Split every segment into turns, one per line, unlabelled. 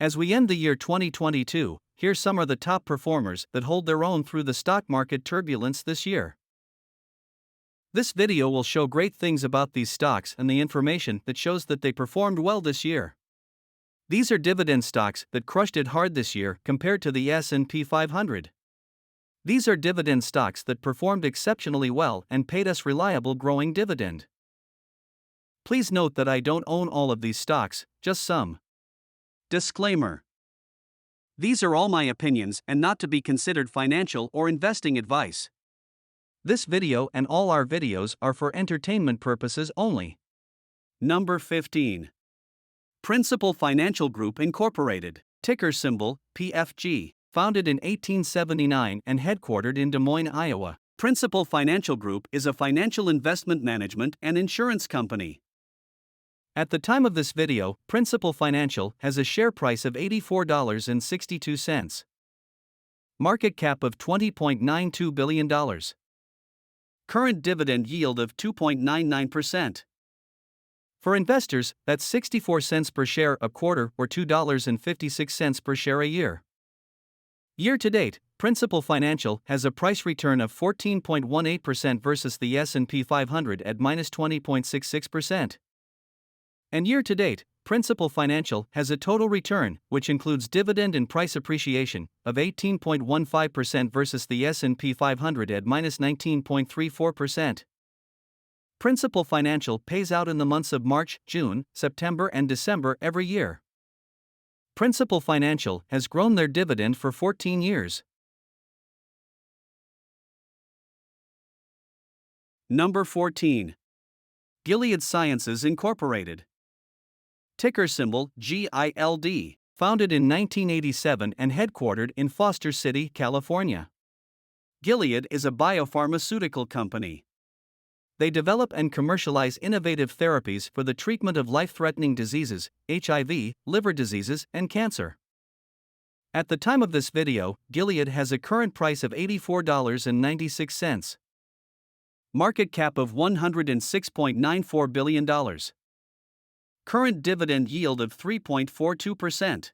As we end the year 2022, here's some of the top performers that hold their own through the stock market turbulence this year. This video will show great things about these stocks and the information that shows that they performed well this year. These are dividend stocks that crushed it hard this year compared to the S&P 500. These are dividend stocks that performed exceptionally well and paid us reliable growing dividend. Please note that I don't own all of these stocks, just some. Disclaimer: these are all my opinions and not to be considered financial or investing advice. This video and all our videos are for entertainment purposes only. Number 15. Principal Financial Group Incorporated, ticker symbol PFG, founded in 1879 and headquartered in Des Moines, Iowa. Principal Financial Group is a financial investment management and insurance company. At the time of this video, Principal Financial has a share price of $84.62. Market cap of $20.92 billion. Current dividend yield of 2.99%. For investors, that's 64 cents per share a quarter or $2.56 per share a year. Year to date, Principal Financial has a price return of 14.18% versus the S&P 500 at -20.66%. And year to date, Principal Financial has a total return, which includes dividend and price appreciation, of 18.15% versus the S&P 500 at -19.34%. Principal Financial pays out in the months of March, June, September, and December every year. Principal Financial has grown their dividend for 14 years. Number 14. Gilead Sciences Incorporated. Ticker symbol GILD, founded in 1987 and headquartered in Foster City, California. Gilead is a biopharmaceutical company. They develop and commercialize innovative therapies for the treatment of life-threatening diseases, HIV, liver diseases, and cancer. At the time of this video, Gilead has a current price of $84.96. Market cap of $106.94 billion. Current dividend yield of 3.42%.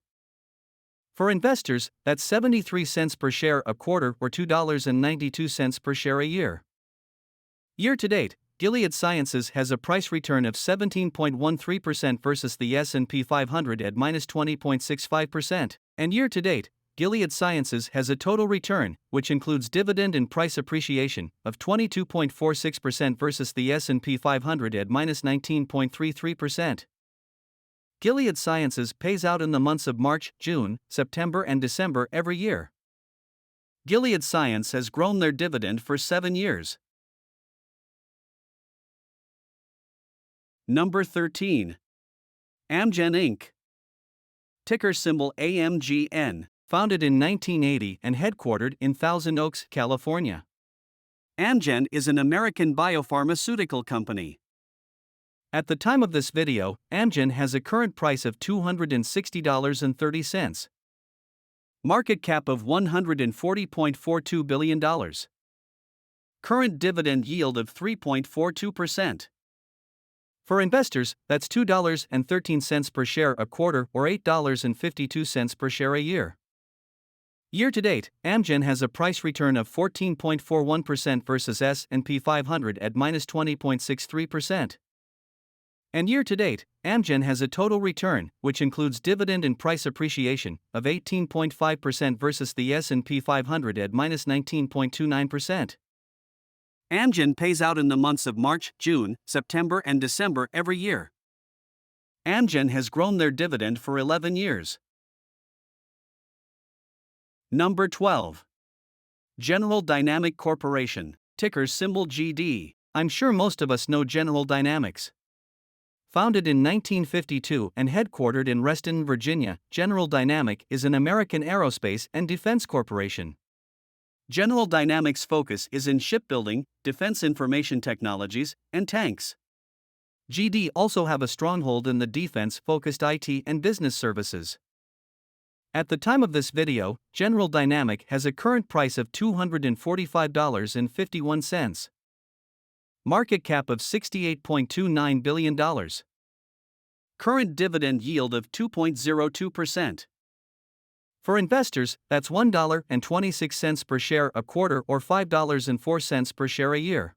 For investors, that's 73 cents per share a quarter or $2.92 per share a year. Year to date, Gilead Sciences has a price return of 17.13% versus the S&P 500 at -20.65%, and year to date, Gilead Sciences has a total return, which includes dividend and price appreciation, of 22.46% versus the S&P 500 at -19.33%. Gilead Sciences pays out in the months of March, June, September, and December every year. Gilead Sciences has grown their dividend for 7 years. Number 13. Amgen Inc. Ticker symbol AMGN, founded in 1980 and headquartered in Thousand Oaks, California. Amgen is an American biopharmaceutical company. At the time of this video, Amgen has a current price of $260.30. Market cap of $140.42 billion. Current dividend yield of 3.42%. For investors, that's $2.13 per share a quarter or $8.52 per share a year. Year to date, Amgen has a price return of 14.41% versus S&P 500 at -20.63%. And year to date, Amgen has a total return, which includes dividend and price appreciation, of 18.5% versus the S&P 500 at -19.29%. Amgen pays out in the months of March, June, September, and December every year. Amgen has grown their dividend for 11 years. Number 12. General Dynamic Corporation, ticker symbol GD. I'm sure most of us know General Dynamics. Founded in 1952 and headquartered in Reston, Virginia, General Dynamic is an American aerospace and defense corporation. General Dynamics' focus is in shipbuilding, defense information technologies, and tanks. GD also have a stronghold in the defense-focused IT and business services. At the time of this video, General Dynamic has a current price of $245.51. Market cap of $68.29 billion. Current dividend yield of 2.02%. For investors, that's $1.26 per share a quarter or $5.04 per share a year.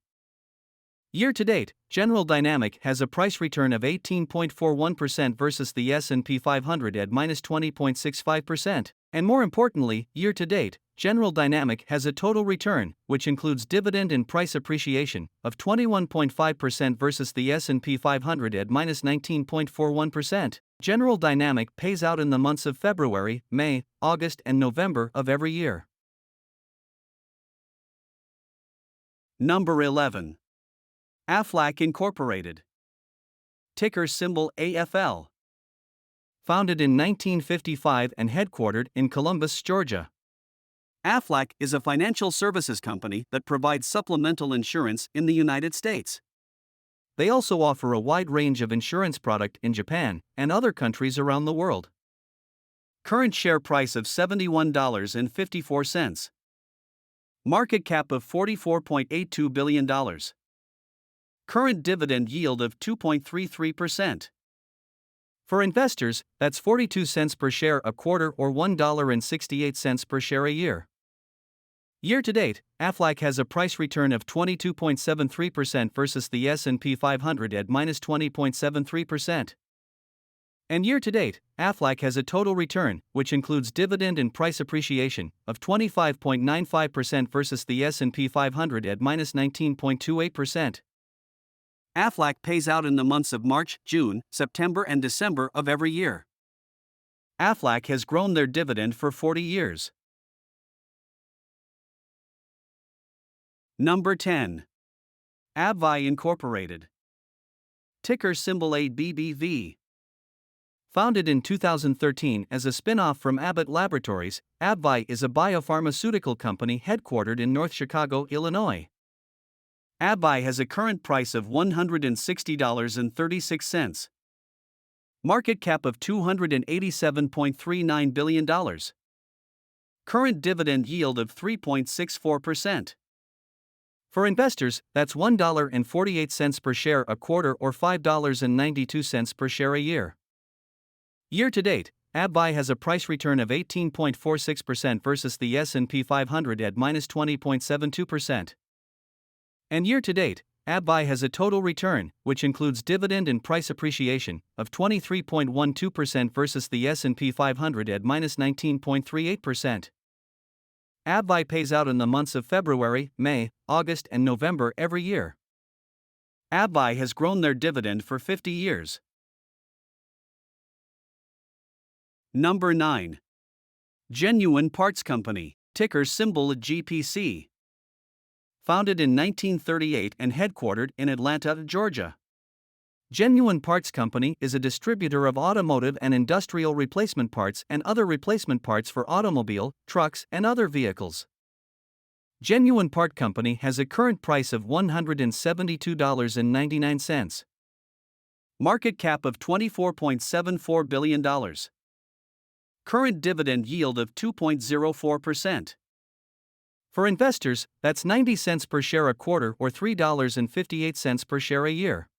Year to date, General Dynamic has a price return of 18.41% versus the S&P 500 at -20.65%. And more importantly, year to date, General Dynamic has a total return, which includes dividend and price appreciation, of 21.5% versus the S&P 500 at -19.41%. General Dynamic pays out in the months of February, May, August, and November of every year. Number 11. Aflac Incorporated. Ticker symbol AFL. Founded in 1955 and headquartered in Columbus, Georgia. Aflac is a financial services company that provides supplemental insurance in the United States. They also offer a wide range of insurance product in Japan and other countries around the world. Current share price of $71.54. Market cap of $44.82 billion. Current dividend yield of 2.33%. For investors, that's 42 cents per share a quarter or $1.68 per share a year. Year to date, Aflac has a price return of 22.73% versus the S&P 500 at -20.73%. And year to date, Aflac has a total return, which includes dividend and price appreciation, of 25.95% versus the S&P 500 at -19.28%. Aflac pays out in the months of March, June, September, and December of every year. Aflac has grown their dividend for 40 years. Number 10. Abbvie Incorporated. Ticker symbol ABBV. Founded in 2013 as a spin-off from Abbott Laboratories, Abbvie is a biopharmaceutical company headquartered in North Chicago, Illinois. Abbvie has a current price of $160.36. Market cap of $287.39 billion. Current dividend yield of 3.64%. For investors, that's $1.48 per share a quarter or $5.92 per share a year. Year to date, Abbvie has a price return of 18.46% versus the S&P 500 at -20.72%. And year to date, Abbvie has a total return, which includes dividend and price appreciation, of 23.12% versus the S&P 500 at -19.38%. Abbvie pays out in the months of February, May, August, and November every year. Abbvie has grown their dividend for 50 years. Number 9. Genuine Parts Company, ticker symbol GPC. Founded in 1938 and headquartered in Atlanta, Georgia. Genuine Parts Company is a distributor of automotive and industrial replacement parts and other replacement parts for automobile, trucks, and other vehicles. Genuine Part Company has a current price of $172.99. Market cap of $24.74 billion. Current dividend yield of 2.04%. For investors, that's 90 cents per share a quarter or $3.58 per share a year.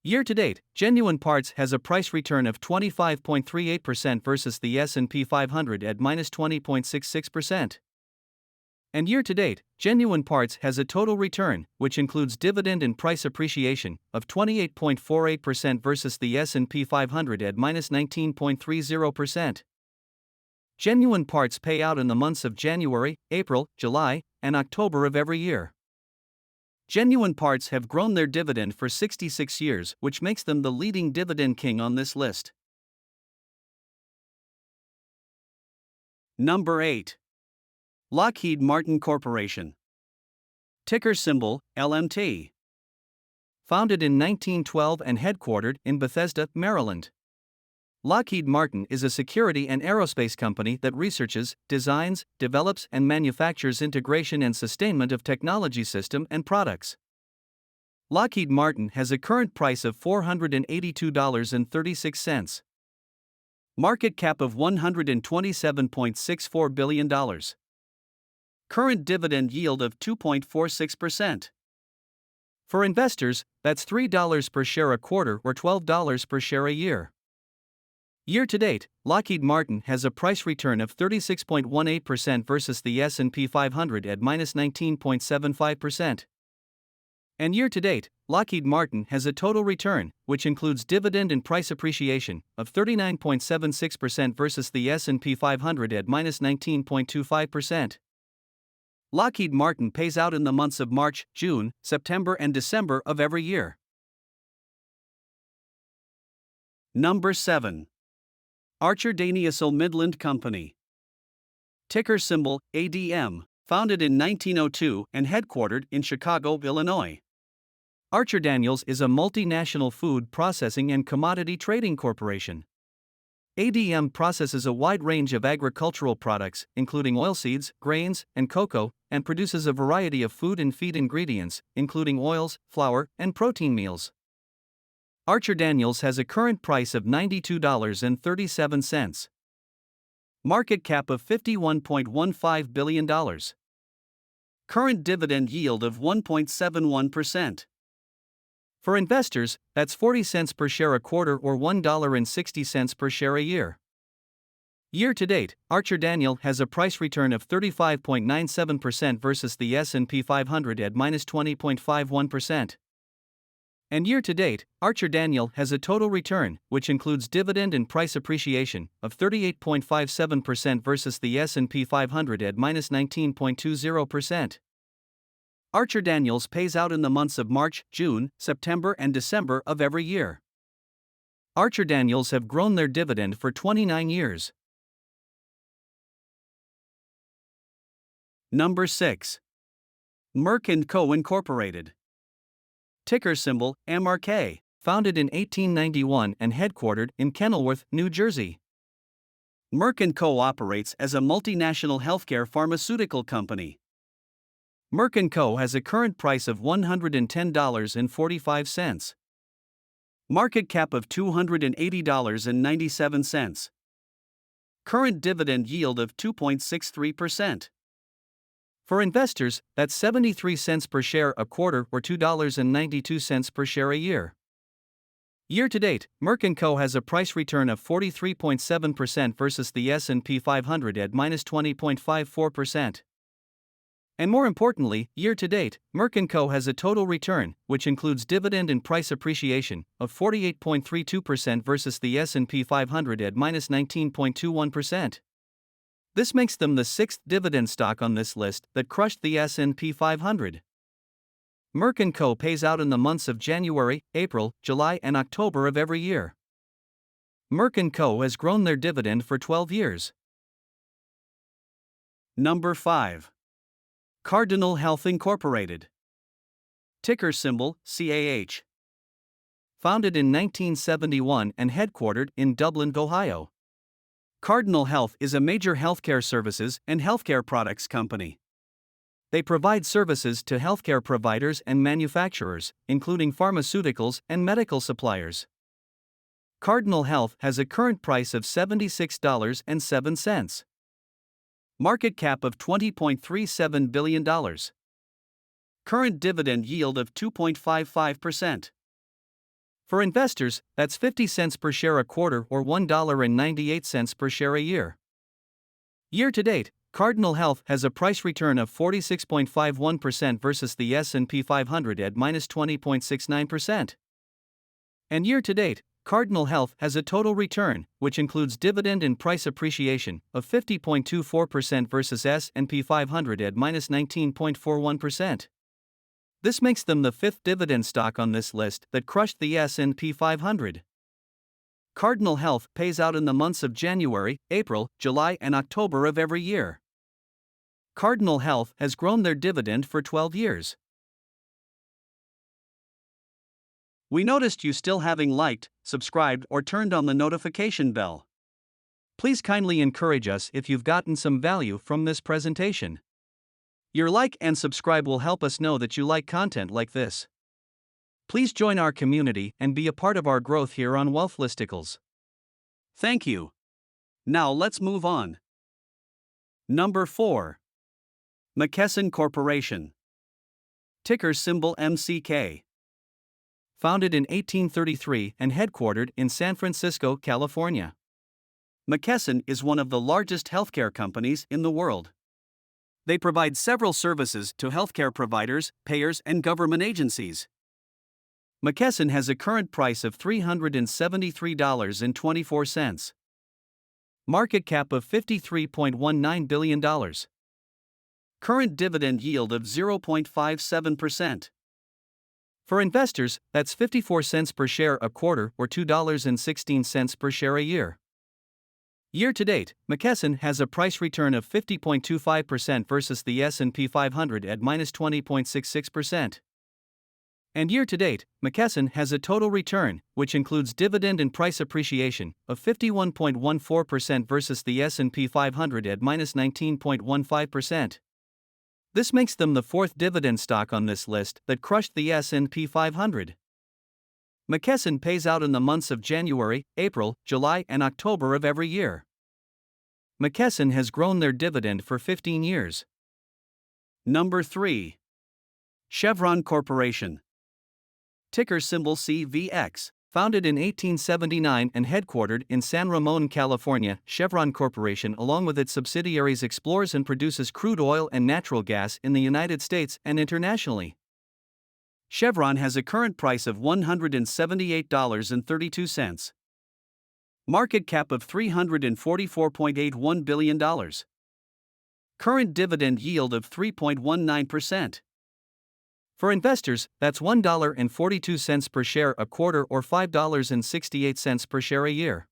Year to date, Genuine Parts has a price return of 25.38% versus the S&P 500 at -20.66%. And year to date, Genuine Parts has a total return, which includes dividend and price appreciation, of 28.48% versus the S&P 500 at -19.30%. Genuine Parts pay out in the months of January, April, July, and October of every year. Genuine Parts have grown their dividend for 66 years, which makes them the leading dividend king on this list. Number 8. Lockheed Martin Corporation. Ticker symbol LMT. Founded in 1912 and headquartered in Bethesda, Maryland. Lockheed Martin is a security and aerospace company that researches, designs, develops, and manufactures integration and sustainment of technology system and products. Lockheed Martin has a current price of $482.36. Market cap of $127.64 billion. Current dividend yield of 2.46%. For investors, that's $3 per share a quarter or $12 per share a year. Year to date, Lockheed Martin has a price return of 36.18% versus the S&P 500 at -19.75%. And year to date, Lockheed Martin has a total return, which includes dividend and price appreciation, of 39.76% versus the S&P 500 at -19.25%. Lockheed Martin pays out in the months of March, June, September, and December of every year. Number 7. Archer Daniels Midland Company. Ticker symbol ADM, founded in 1902 and headquartered in Chicago, Illinois. Archer Daniels is a multinational food processing and commodity trading corporation. ADM processes a wide range of agricultural products, including oilseeds, grains, and cocoa, and produces a variety of food and feed ingredients, including oils, flour, and protein meals. Archer Daniels has a current price of $92.37. Market cap of $51.15 billion. Current dividend yield of 1.71%. For investors, that's 40 cents per share a quarter or $1.60 per share a year. Year to date, Archer Daniels has a price return of 35.97% versus the S&P 500 at -20.51%. And year to date, Archer Daniels has a total return, which includes dividend and price appreciation, of 38.57% versus the S&P 500 at -19.20%. Archer Daniels pays out in the months of March, June, September, and December of every year. Archer Daniels have grown their dividend for 29 years. Number 6. Merck Co Incorporated. Ticker symbol MRK, founded in 1891 and headquartered in Kenilworth, New Jersey. Merck Co operates as a multinational healthcare pharmaceutical company. Merck Co has a current price of $110.45. Market cap of $280.97. Current dividend yield of 2.63%. For investors, that's 73 cents per share a quarter or $2.92 per share a year. Year to date, Merck Co has a price return of 43.7% versus the S&P 500 at -20.54%. And more importantly, year to date, Merck Co has a total return, which includes dividend and price appreciation, of 48.32% versus the S&P 500 at -19.21%. This makes them the sixth dividend stock on this list that crushed the S&P 500. Merck Co pays out in the months of January, April, July, and October of every year. Merck Co has grown their dividend for 12 years. Number 5. Cardinal Health Incorporated. Ticker symbol CAH. Founded in 1971 and headquartered in Dublin, Ohio. Cardinal Health is a major healthcare services and healthcare products company. They provide services to healthcare providers and manufacturers, including pharmaceuticals and medical suppliers. Cardinal Health has a current price of $76.07. Market cap of $20.37 billion. Current dividend yield of 2.55%. For investors, that's 50 cents per share a quarter or $1.98 per share a year. Year to date, Cardinal Health has a price return of 46.51% versus the S&P 500 at -20.69%. And year to date, Cardinal Health has a total return, which includes dividend and price appreciation, of 50.24% versus S&P 500 at -19.41%. This makes them the fifth dividend stock on this list that crushed the S&P 500. Cardinal Health pays out in the months of January, April, July, and October of every year. Cardinal Health has grown their dividend for 12 years. We noticed you still having liked, subscribed, or turned on the notification bell. Please kindly encourage us if you've gotten some value from this presentation. Your like and subscribe will help us know that you like content like this. Please join our community and be a part of our growth here on Wealth Listicles. Thank you. Now let's move on. Number 4. McKesson Corporation. Ticker symbol MCK. Founded in 1833 and headquartered in San Francisco, California. McKesson is one of the largest healthcare companies in the world. They provide several services to healthcare providers, payers, and government agencies. McKesson has a current price of $373.24. Market cap of $53.19 billion. Current dividend yield of 0.57%. For investors, that's 54 cents per share a quarter or $2.16 per share a year. Year to date, McKesson has a price return of 50.25% versus the S&P 500 at -20.66%. And year to date, McKesson has a total return, which includes dividend and price appreciation, of 51.14% versus the S&P 500 at -19.15%. This makes them the fourth dividend stock on this list that crushed the S&P 500. McKesson pays out in the months of January, April, July, and October of every year. McKesson has grown their dividend for 15 years. Number 3. Chevron Corporation. Ticker symbol CVX. Founded in 1879 and headquartered in San Ramon, California, Chevron Corporation, along with its subsidiaries, explores and produces crude oil and natural gas in the United States and internationally. Chevron has a current price of $178.32. Market cap of $344.81 billion. Current dividend yield of 3.19%. For investors, that's $1.42 per share a quarter or $5.68 per share a year.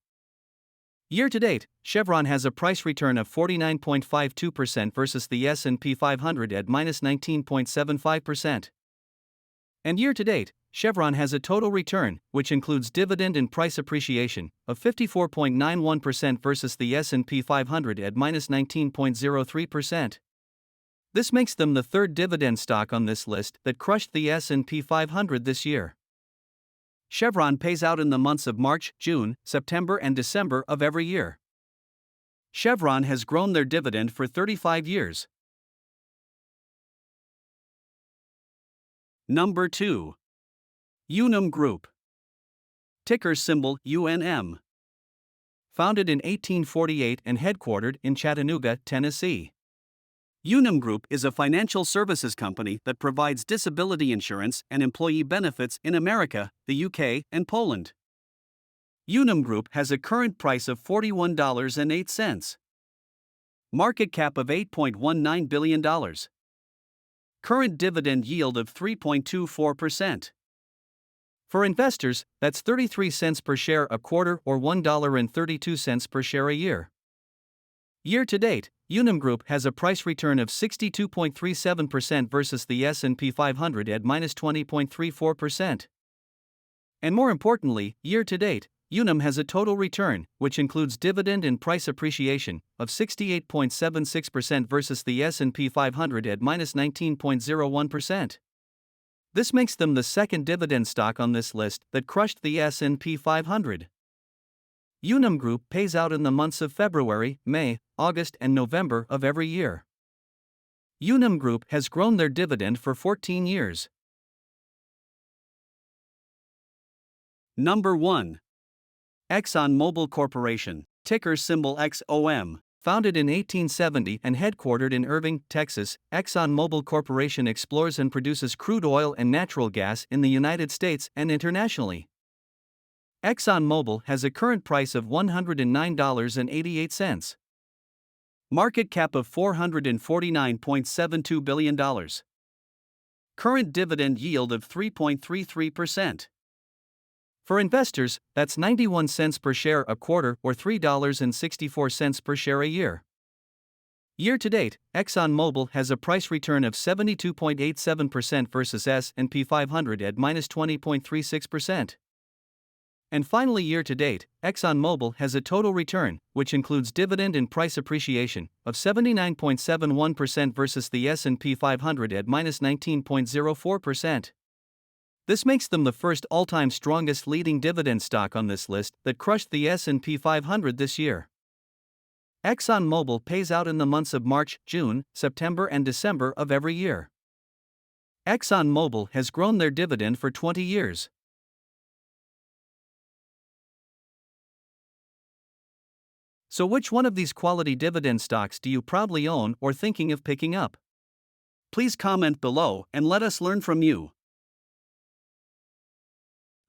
Year to date, Chevron has a price return of 49.52% versus the S&P 500 at -19.75%. And year to date, Chevron has a total return, which includes dividend and price appreciation, of 54.91% versus the S&P 500 at -19.03%. This makes them the third dividend stock on this list that crushed the S&P 500 this year. Chevron pays out in the months of March, June, September, and December of every year. Chevron has grown their dividend for 35 years. Number 2. Unum Group. Ticker symbol UNM. Founded in 1848 and headquartered in Chattanooga, Tennessee. Unum Group is a financial services company that provides disability insurance and employee benefits in America, the UK, and Poland. Unum Group has a current price of $41.08. Market cap of $8.19 billion. Current dividend yield of 3.24%. For investors, that's 33 cents per share a quarter or $1.32 per share a year. Year to date, Unum Group has a price return of 62.37% versus the S&P 500 at -20.34%. And more importantly, year to date, Unum has a total return, which includes dividend and price appreciation, of 68.76% versus the S&P 500 at -19.01%. This makes them the second dividend stock on this list that crushed the S&P 500. Unum Group pays out in the months of February, May, August, and November of every year. Unum Group has grown their dividend for 14 years. Number 1. ExxonMobil Corporation, ticker symbol XOM. Founded in 1870 and headquartered in Irving, Texas, ExxonMobil Corporation explores and produces crude oil and natural gas in the United States and internationally. ExxonMobil has a current price of $109.88. Market cap of $449.72 billion. Current dividend yield of 3.33%. For investors, that's 91 cents per share a quarter or $3.64 per share a year. Year to date, ExxonMobil has a price return of 72.87% versus S&P 500 at -20.36%. And finally, year to date, ExxonMobil has a total return, which includes dividend and price appreciation, of 79.71% versus the S&P 500 at -19.04%. This makes them the first all-time strongest leading dividend stock on this list that crushed the S&P 500 this year. ExxonMobil pays out in the months of March, June, September, and December of every year. ExxonMobil has grown their dividend for 20 years. So, which one of these quality dividend stocks do you proudly own or thinking of picking up? Please comment below and let us learn from you.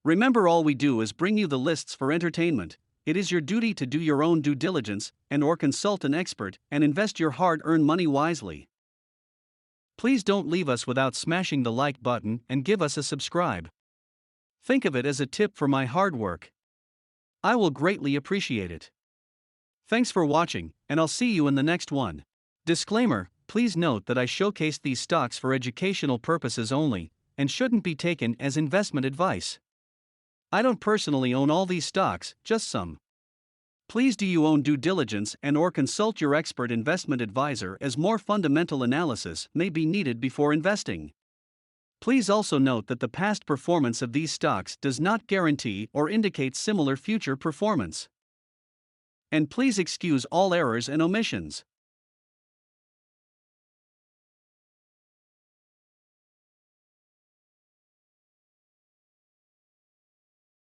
Remember, all we do is bring you the lists for entertainment. It is your duty to do your own due diligence and/or consult an expert and invest your hard-earned money wisely. Please don't leave us without smashing the like button and give us a subscribe. Think of it as a tip for my hard work. I will greatly appreciate it. Thanks for watching, and I'll see you in the next one. Disclaimer: please note that I showcased these stocks for educational purposes only and shouldn't be taken as investment advice. I don't personally own all these stocks, just some. Please do your own due diligence and/or consult your expert investment advisor, as more fundamental analysis may be needed before investing. Please also note that the past performance of these stocks does not guarantee or indicate similar future performance. And please excuse all errors and omissions.